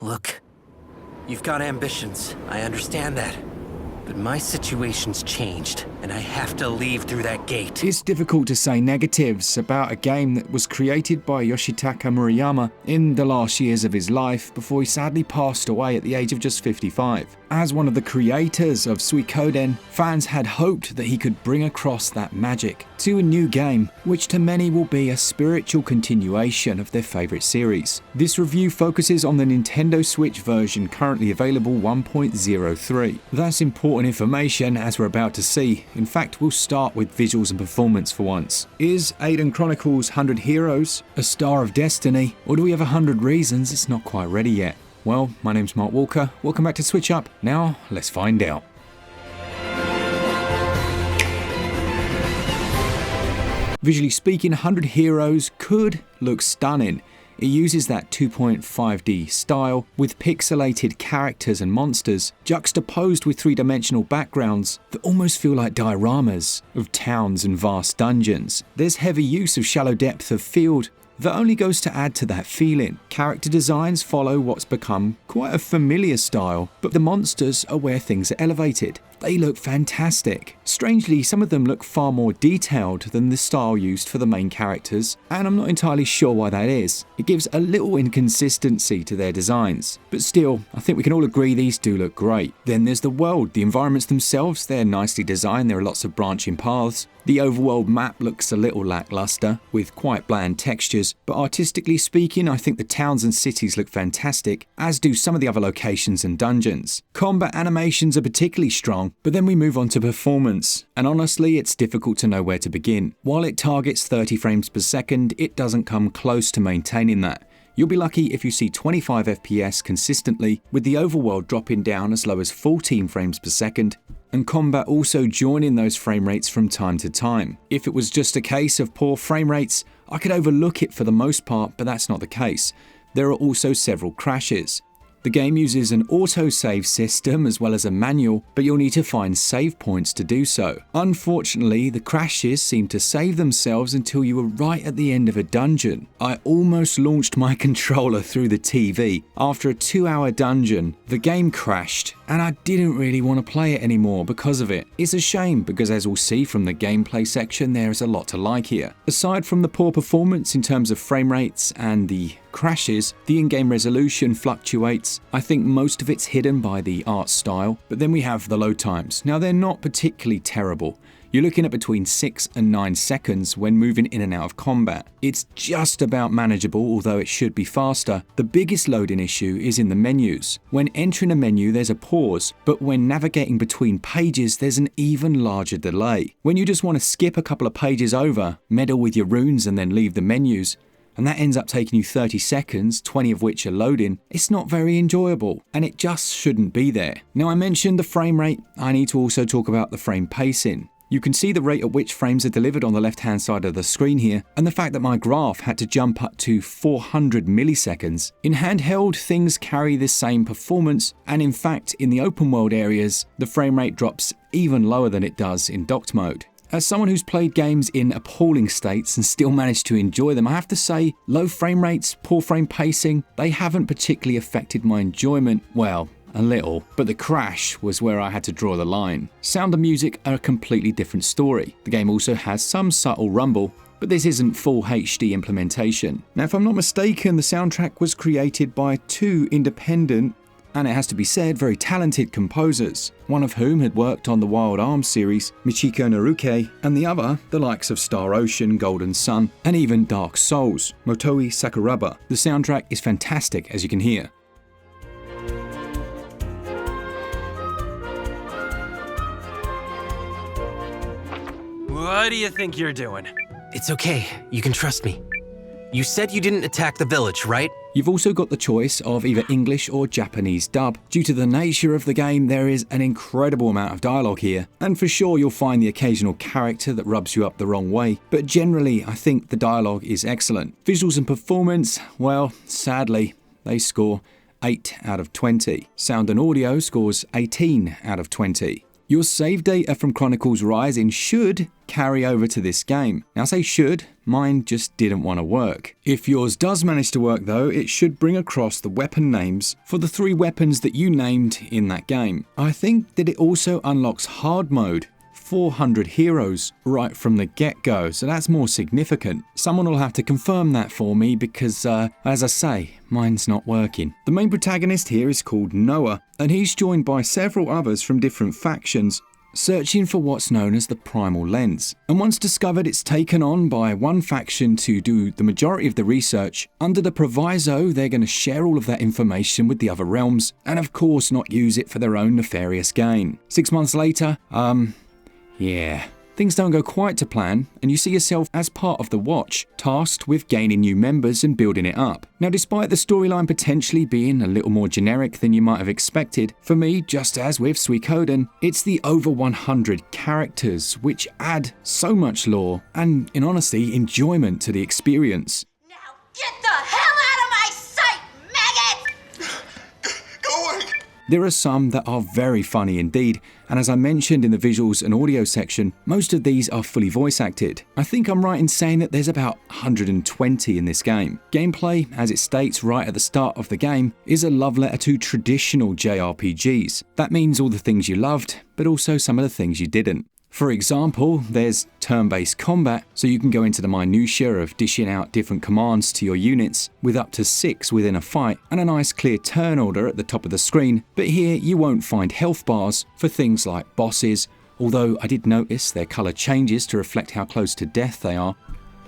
Look, you've got ambitions. I understand that. But my situation's changed, and I have to leave through that gate. It's difficult to say negatives about a game that was created by Yoshitaka Murayama in the last years of his life before he sadly passed away at the age of just 55. As one of the creators of Suikoden, fans had hoped that he could bring across that magic to a new game, which to many will be a spiritual continuation of their favourite series. This review focuses on the Nintendo Switch version currently available 1.03. That's important information as we're about to see. In fact, we'll start with visuals and performance for once. Is Eiyuden Chronicles 100 Heroes a Star of Destiny, or do we have 100 reasons it's not quite ready yet? Well, my name's Mark Walker, welcome back to SwitchUp. Now, let's find out. Visually speaking, 100 Heroes could look stunning. It uses that 2.5D style with pixelated characters and monsters juxtaposed with three-dimensional backgrounds that almost feel like dioramas of towns and vast dungeons. There's heavy use of shallow depth of field that only goes to add to that feeling. Character designs follow what's become quite a familiar style, but the monsters are where things are elevated. They look fantastic. Strangely, some of them look far more detailed than the style used for the main characters, and I'm not entirely sure why that is. It gives a little inconsistency to their designs, but still, I think we can all agree these do look great. Then there's the world. The environments themselves, they're nicely designed, there are lots of branching paths. The overworld map looks a little lackluster, with quite bland textures, but artistically speaking, I think the towns and cities look fantastic, as do some of the other locations and dungeons. Combat animations are particularly strong, but then we move on to performance, and honestly, it's difficult to know where to begin. While it targets 30 frames per second, it doesn't come close to maintaining that. You'll be lucky if you see 25 FPS consistently, with the overworld dropping down as low as 14 frames per second, and combat also joining those frame rates from time to time. If it was just a case of poor frame rates, I could overlook it for the most part, but that's not the case. There are also several crashes. The game uses an autosave system as well as a manual, but you'll need to find save points to do so. Unfortunately, the crashes seem to save themselves until you were right at the end of a dungeon. I almost launched my controller through the TV. After a 2-hour dungeon, the game crashed, and I didn't really want to play it anymore because of it. It's a shame because, as we'll see from the gameplay section, there is a lot to like here. Aside from the poor performance in terms of frame rates and the crashes, the in-game resolution fluctuates. I think most of it's hidden by the art style, but then we have the load times. Now, they're not particularly terrible. You're looking at between 6 and 9 seconds when moving in and out of combat. It's just about manageable, although it should be faster. The biggest loading issue is in the menus. When entering a menu, there's a pause, but when navigating between pages, there's an even larger delay. When you just want to skip a couple of pages over, meddle with your runes and then leave the menus, and that ends up taking you 30 seconds, 20 of which are loading, it's not very enjoyable, and it just shouldn't be there. Now, I mentioned the frame rate. I need to also talk about the frame pacing. You can see the rate at which frames are delivered on the left-hand side of the screen here, and the fact that my graph had to jump up to 400 milliseconds. In handheld, things carry the same performance, and in fact, in the open world areas, the frame rate drops even lower than it does in docked mode. As someone who's played games in appalling states and still managed to enjoy them, I have to say, low frame rates, poor frame pacing, they haven't particularly affected my enjoyment. Well, a little, but the crash was where I had to draw the line. Sound and music are a completely different story. The game also has some subtle rumble, but this isn't full HD implementation. Now, if I'm not mistaken, the soundtrack was created by two independent, and it has to be said, very talented composers, one of whom had worked on the Wild Arms series, Michiko Naruke, and the other, the likes of Star Ocean, Golden Sun, and even Dark Souls, Motoi Sakuraba. The soundtrack is fantastic, as you can hear. What do you think you're doing? It's okay, you can trust me. You said you didn't attack the village, right? You've also got the choice of either English or Japanese dub. Due to the nature of the game, there is an incredible amount of dialogue here, and for sure you'll find the occasional character that rubs you up the wrong way, but generally I think the dialogue is excellent. Visuals and performance, well, sadly, they score 8 out of 20. Sound and audio scores 18 out of 20. Your save data from Chronicles Rising should carry over to this game. Now I say should, mine just didn't want to work. If yours does manage to work though, it should bring across the weapon names for the 3 weapons that you named in that game. I think that it also unlocks hard mode, 400 heroes right from the get-go, so that's more significant. Someone will have to confirm that for me because, as I say, mine's not working. The main protagonist here is called Noah, and he's joined by several others from different factions, searching for what's known as the Primal Lens. And once discovered, it's taken on by one faction to do the majority of the research. Under the proviso, they're going to share all of that information with the other realms, and of course not use it for their own nefarious gain. 6 months later, yeah, things don't go quite to plan, and you see yourself as part of the Watch, tasked with gaining new members and building it up. Now, despite the storyline potentially being a little more generic than you might have expected, for me, just as with Suikoden, it's the over 100 characters which add so much lore and, in honesty, enjoyment to the experience. Now get the hell out of my sight, maggot! Going! There are some that are very funny indeed, and as I mentioned in the visuals and audio section, most of these are fully voice acted. I think I'm right in saying that there's about 120 in this game. Gameplay, as it states right at the start of the game, is a love letter to traditional JRPGs. That means all the things you loved, but also some of the things you didn't. For example, there's turn-based combat, so you can go into the minutiae of dishing out different commands to your units with up to 6 within a fight, and a nice clear turn order at the top of the screen. But here you won't find health bars for things like bosses, although I did notice their colour changes to reflect how close to death they are.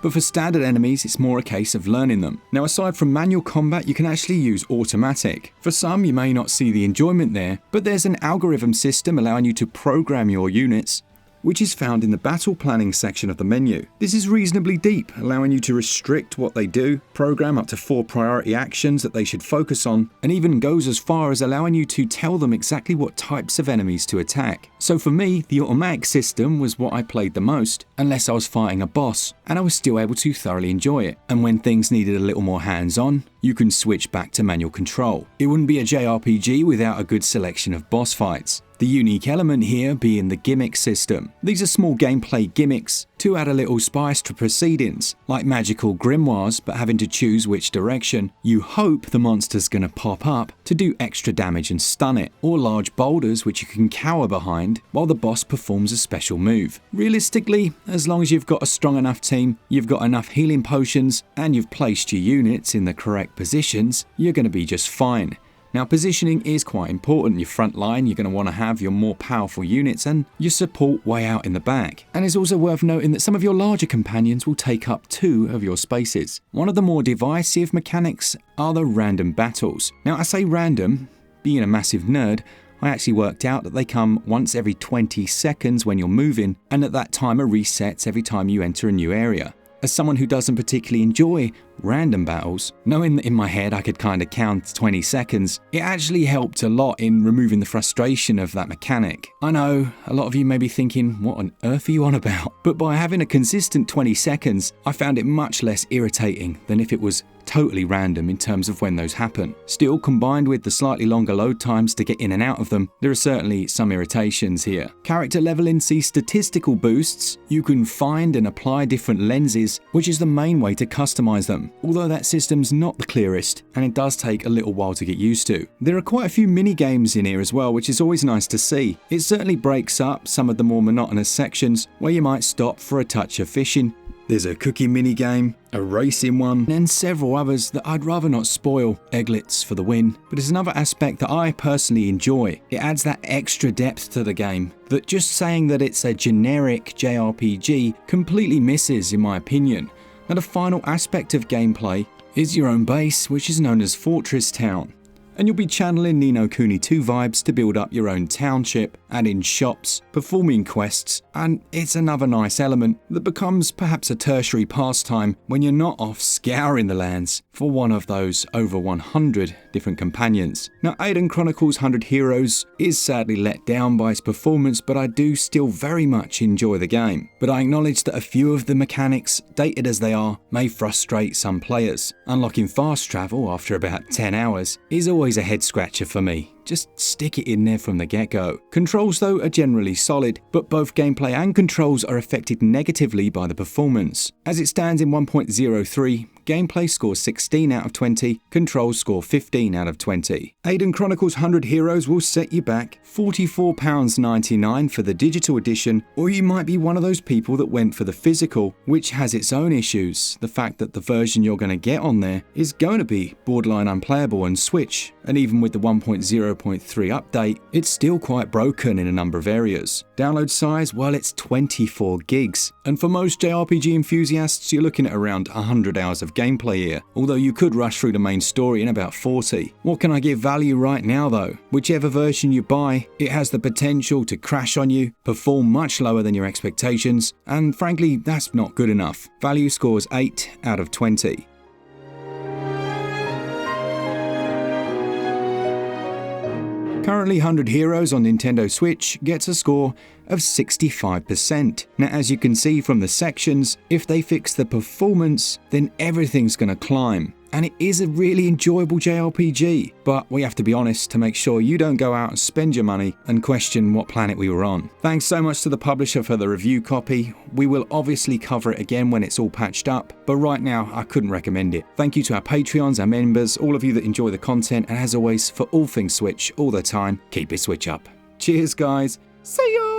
But for standard enemies, it's more a case of learning them. Now, aside from manual combat, you can actually use automatic. For some, you may not see the enjoyment there, but there's an algorithm system allowing you to program your units, which is found in the battle planning section of the menu. This is reasonably deep, allowing you to restrict what they do, program up to 4 priority actions that they should focus on, and even goes as far as allowing you to tell them exactly what types of enemies to attack. So for me, the automatic system was what I played the most, unless I was fighting a boss, and I was still able to thoroughly enjoy it. And when things needed a little more hands-on, you can switch back to manual control. It wouldn't be a JRPG without a good selection of boss fights. The unique element here being the gimmick system. These are small gameplay gimmicks to add a little spice to proceedings, like magical grimoires, but having to choose which direction you hope the monster's gonna pop up to do extra damage and stun it, or large boulders which you can cower behind while the boss performs a special move. Realistically, as long as you've got a strong enough team, you've got enough healing potions, and you've placed your units in the correct positions, you're gonna be just fine. Now, positioning is quite important. Your front line, you're going to want to have your more powerful units and your support way out in the back. And it's also worth noting that some of your larger companions will take up 2 of your spaces. One of the more divisive mechanics are the random battles. Now, I say random, being a massive nerd, I actually worked out that they come once every 20 seconds when you're moving, and that that timer resets every time you enter a new area. As someone who doesn't particularly enjoy random battles, knowing that in my head I could kind of count 20 seconds, it actually helped a lot in removing the frustration of that mechanic. I know, a lot of you may be thinking, what on earth are you on about? But by having a consistent 20 seconds, I found it much less irritating than if it was totally random in terms of when those happen. Still, combined with the slightly longer load times to get in and out of them, there are certainly some irritations here. Character leveling sees statistical boosts. You can find and apply different lenses, which is the main way to customize them, although that system's not the clearest, and it does take a little while to get used to. There are quite a few mini games in here as well, which is always nice to see. It certainly breaks up some of the more monotonous sections where you might stop for a touch of fishing. There's a cooking minigame, a racing one, and several others that I'd rather not spoil. Egglets for the win. But it's another aspect that I personally enjoy. It adds that extra depth to the game that just saying that it's a generic JRPG completely misses, in my opinion. Now, the final aspect of gameplay is your own base, which is known as Fortress Town. And you'll be channeling Ni no Kuni 2 vibes to build up your own township, adding shops, performing quests, and it's another nice element that becomes perhaps a tertiary pastime when you're not off scouring the lands for one of those over 100 different companions. Now, Eiyuden Chronicles 100 Heroes is sadly let down by its performance, but I do still very much enjoy the game. But I acknowledge that a few of the mechanics, dated as they are, may frustrate some players. Unlocking fast travel after about 10 hours is always a head scratcher for me. just stick it in there from the get-go. Controls though are generally solid, but both gameplay and controls are affected negatively by the performance. As it stands in 1.03, gameplay scores 16 out of 20, controls score 15 out of 20. Eiyuden Chronicles 100 Heroes will set you back £44.99 for the digital edition, or you might be one of those people that went for the physical, which has its own issues. The fact that the version you're going to get on there is going to be borderline unplayable on Switch, and even with the 1.0.3 update, it's still quite broken in a number of areas. Download size, well, it's 24 gigs, and for most JRPG enthusiasts, you're looking at around 100 hours of gameplay here, although you could rush through the main story in about 40. What can I give value right now though? Whichever version you buy, it has the potential to crash on you, perform much lower than your expectations, and frankly, that's not good enough. Value scores 8 out of 20. Currently 100 Heroes on Nintendo Switch gets a score of 65%. Now as you can see from the sections, if they fix the performance, then everything's gonna climb. And it is a really enjoyable JRPG, but we have to be honest to make sure you don't go out and spend your money and question what planet we were on. Thanks so much to the publisher for the review copy. We will obviously cover it again when it's all patched up, but right now I couldn't recommend it. Thank you to our Patreons, our members, all of you that enjoy the content, and as always, for all things Switch all the time, keep it Switch up. Cheers guys, see ya!